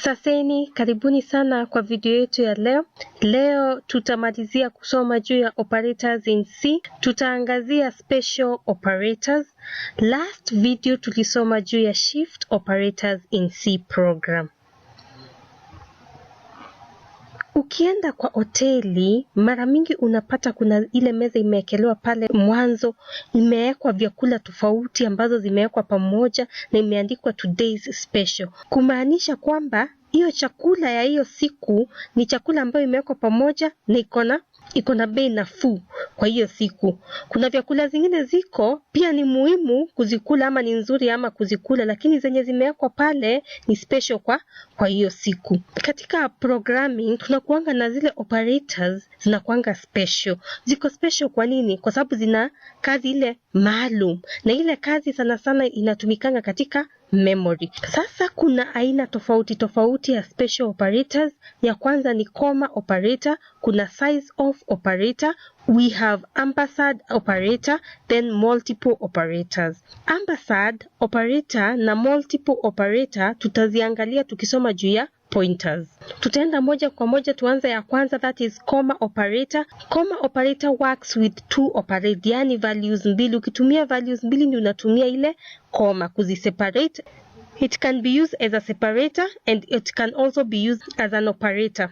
Saseni, karibuni sana kwa video yetu ya leo. Leo tutamalizia kusoma juu ya operators in C. Tutaangazia special operators. Last video tulisoma juu ya shift operators in C program. Ukienda kwa hoteli, mara mingi unapata kuna ile meza imewekelewa pale mwanzo, imewekwa vyakula tofauti ambazo zimewekwa pamoja na imeandikwa today's special. Kumaanisha kwamba hiyo chakula ya hiyo siku ni chakula ambayo imewekwa pamoja na iko na bei nafuu kwa hiyo siku. Kuna vyakula zingine ziko pia ni muhimu kuzikula ama ni nzuri ama kuzikula, lakini zenye zimewekwa pale ni special kwa hiyo siku. Katika programming tunakuanga na zile operators zinakuanga special. Ziko special kwa nini? Kwa sababu zina kazi ile maalum, na ile kazi sana sana inatumikanga katika memory. Sasa kuna aina tofauti ya special operators. Ya kwanza ni comma operator, kuna size of operator, we have ampersand operator, then multiple operators. Ampersand operator na multiple operator tutaziangalia tukisoma juu ya pointers. Tutaenda moja kwa moja, tuanze ya kwanza, that is comma operator. Comma operator works with two operators, yani values mbili. Ukitumia values mbili ndio unatumia ile comma kuziseparate. It can be used as a separator and it can also be used as an operator.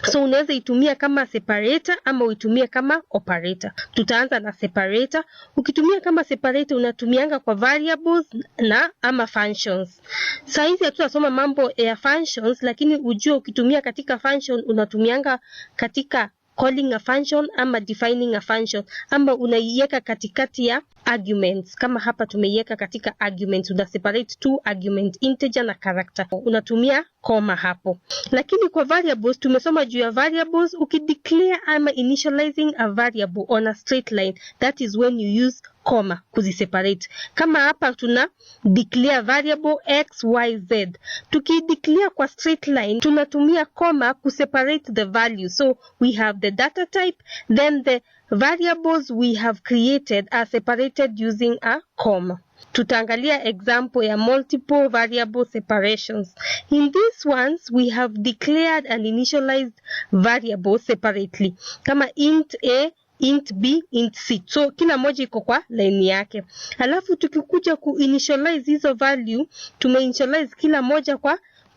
So unaweza itumia kama separator ama uitumie kama operator. Tutaanza na separator. Ukitumia kama separator unatumianga kwa variables na ama functions. Sasa hizi tutasoma mambo ya functions, lakini ujue ukitumia katika function unatumianga katika calling a function ama defining a function, ama unaiweka katikati ya arguments. Kama hapa tumeiweka katika arguments, una separate two argument, integer na character, unatumia comma hapo. Lakini kwa variables tumesoma juu ya variables. Ukideclare ama initializing a variable on a straight line, that is when you use comma kuziseparate. Kama hapa tuna declare variable x, y, z. Tukideclare kwa straight line tunatumia comma kuseparate the value. So we have the data type, then the variables we have created are separated using a comma. Tutaangalia example ya multiple variable separations. In these ones we have declared and initialized variables separately, kama int a, int b, int c. So kila moja iko kwa line yake. Alafu tukikuja kuinitialize hizo value, tumeinitialize kila moja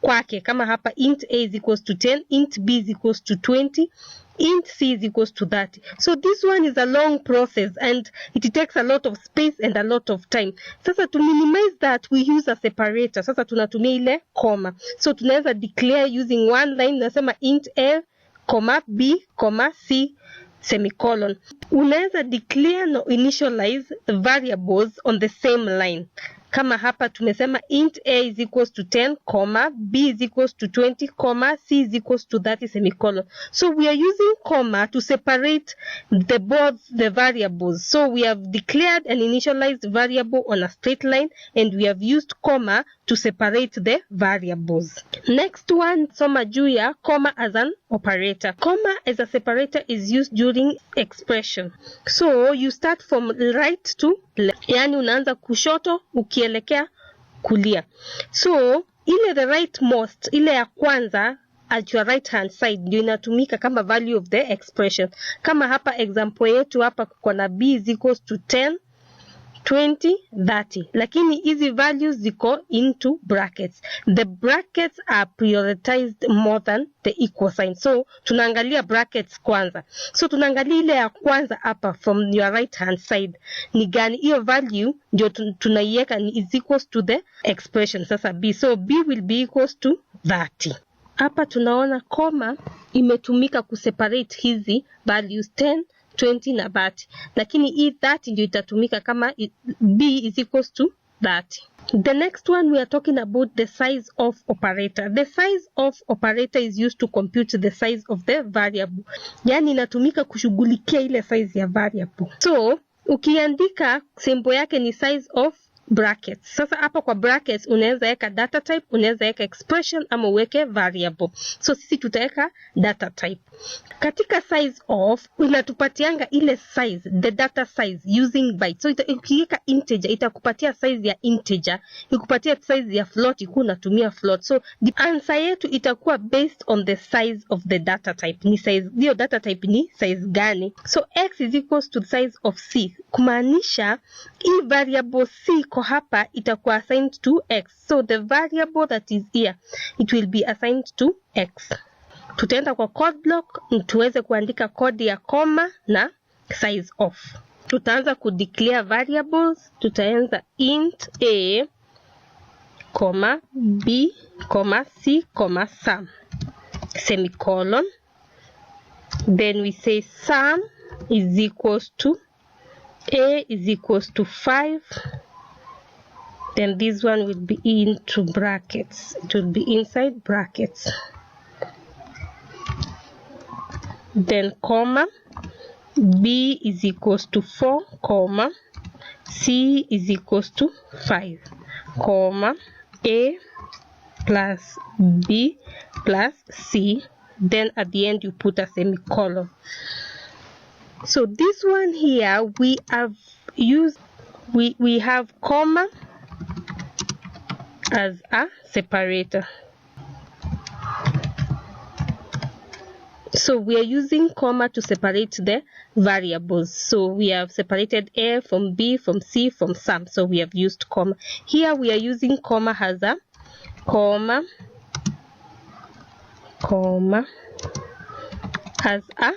kwake. Kama hapa int a is equals to 10, int b is equals to 20, int c is equals to 30. So this one is a long process and it takes a lot of space and a lot of time. Sasa to minimize that we use a separator. Sasa tunatumia ile comma. So tunaweza declare using one line, nasema int a, comma b, comma c, semicolon. Unaweza declare no initialize variables on the same line. Kama hapa tumesema int a is equals to 10, comma, b is equals to 20, comma, c is equals to 30, semicolon. So we are using comma to separate both the variables. So we have declared an initialized variable on a straight line and we have used comma to separate the variables. Next one, soma juu ya comma as an operator. Comma as a separator is used during expression. So you start from right to left. Yani unaanza kushoto ukielekea kulia. So ile the rightmost, ile ya kwanza at your right hand side ndio inatumika kama value of the expression. Kama hapa example yetu hapa kuna b is equals to 10, 20, 30. Lakini hizi values ziko into brackets. The brackets are prioritized more than the equal sign. So tunaangalia brackets kwanza. So tunaangalia ile ya kwanza hapa from your right hand side. Ni gani hiyo value ndio tunaiweka ni is equals to the expression. Sasa b. So b will be equals to 30. Hapa tunaona comma imetumika kuseparate hizi values 10, 20 na 30. Lakini hii 30 ndio itatumika kama b is equals to 30. The next one we are talking about the size of operator. The size of operator is used to compute the size of the variable. Yani inatumika kushughulikia ile size ya variable. So ukiandika symbol yake ni size of brackets. Sasa hapa kwa brackets unaweza weka data type, unaweza weka expression ama uweke variable. So sisi tutaweka data type. Katika size of inatupatianga ile size, the data size using byte. So ukiweka integer itakupatia size ya integer, ikupatia size ya float ikuwa unatumia float. So the answer yetu itakuwa based on the size of the data type. Ni size, hiyo data type ni size gani? So x is equals to the size of c. Kumaanisha hii variable c iko hapa itakuwa assigned to x. So the variable that is here, it will be assigned to x. Tutaenda kwa code block tuweze kuandika code ya comma na size of. Tutaanza kudeclare variables. Tutaanza int a, comma b, comma c, comma sum, semicolon. Then we say sum is equals to a is equals to 5. Then this one will be into brackets. It will be inside brackets. Then comma b is equals to 4, comma c is equals to 5, comma a plus b plus c. Then at the end you put a semicolon. So this one here we have used, we have comma as a separator. So we are using comma to separate the variables. So we have separated a from b, from c, from sum. So we have used comma. Here we are using comma as a comma as a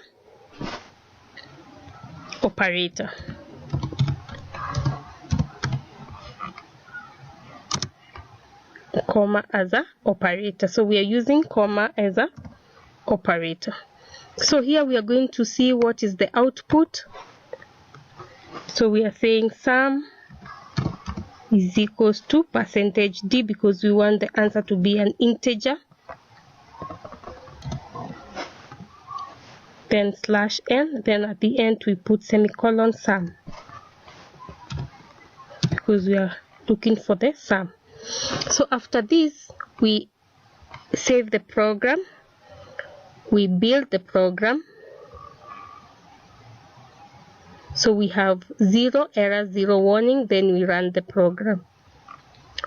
operator. Comma as a operator. So we are using comma as a operator. So here we are going to see what is the output. So we are saying sum is equals to %d because we want the answer to be an integer. Then /n, then at the end we put semicolon sum because we are looking for the sum. So after this we save the program, we build the program. So we have 0 error, 0 warning, then we run the program.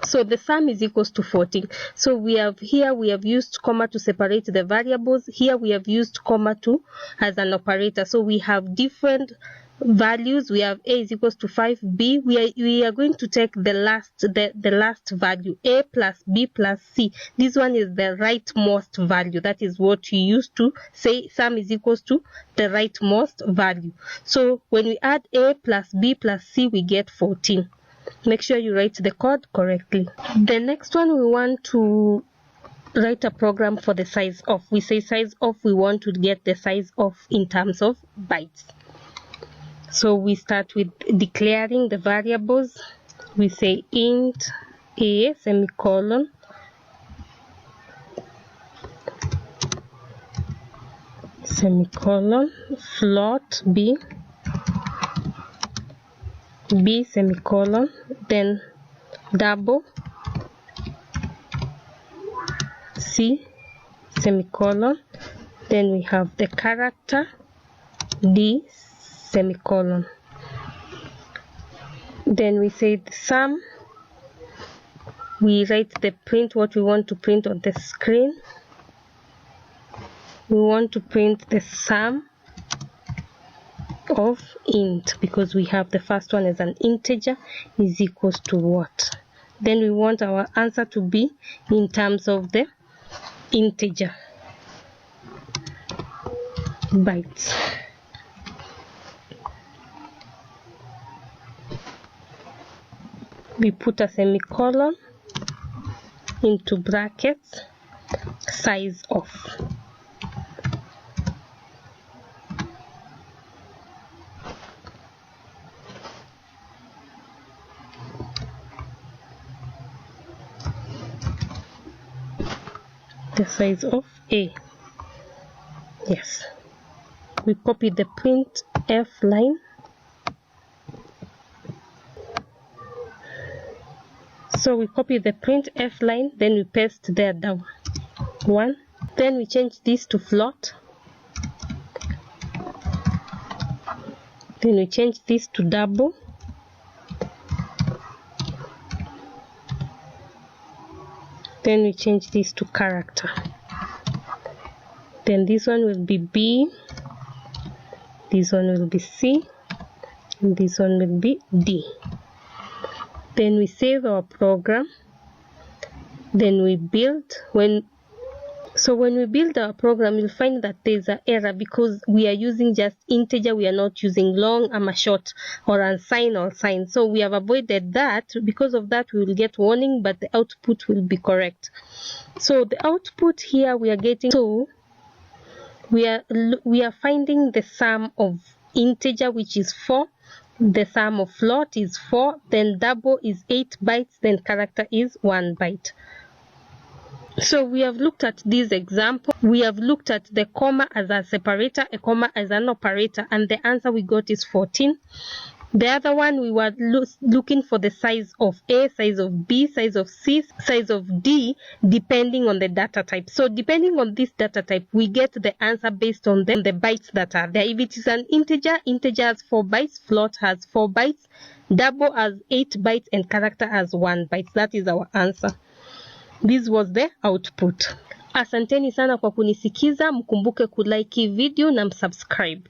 So the sum is equals to 14. So we have here, we have used comma to separate the variables. Here we have used comma to as an operator. So we have different values. We have a is equals to 5, b. We are going to take the last value, a plus b plus c. This one is the rightmost value. That is what we used to say sum is equals to the rightmost value. So when we add a plus b plus c, we get 14. Make sure you write the code correctly. The next one, we want to write a program for the size of. We say size of, we want to get the size of in terms of bytes. So we start with declaring the variables. We say int a, semicolon, semicolon, float b, b, semicolon, then double c, semicolon, then we have the character d, semicolon. Then we say the sum, we write the print, what we want to print on the screen. We want to print the sum of int because we have the first one as an integer is equals to what. Then we want our answer to be in terms of the integer bytes. We put a semicolon into brackets, size of. The size of a. Yes. We copy the printf line. So we copy the printf line, then we paste there down 1. Then we change this to float. Then we change this to double. Then we change this to character. Then this one will be B, this one will be C, and this one will be D. Then we save our program. Then we build. When we build our program, you'll find that there's an error because we are using just integer. We are not using long, short, or unsigned or signed. So we have avoided that. Because of that, we will get warning, but the output will be correct. So the output here we are getting. So we are finding the sum of integer, which is 4. The sum of float is 4. Then double is 8 bytes. Then character is 1 byte. So we have looked at this example. We have looked at the comma as a separator, a comma as an operator, and the answer we got is 14. The other one, we were looking for the size of A, size of B, size of C, size of D, depending on the data type. So depending on this data type, we get the answer based on the bytes that are there. If it is an integer, integer has 4 bytes, float has 4 bytes, double has 8 bytes, and character has 1 byte. That is our answer. This was the output. Asanteni sana kwa kunisikiza. Mkumbuke kulike video na msubscribe.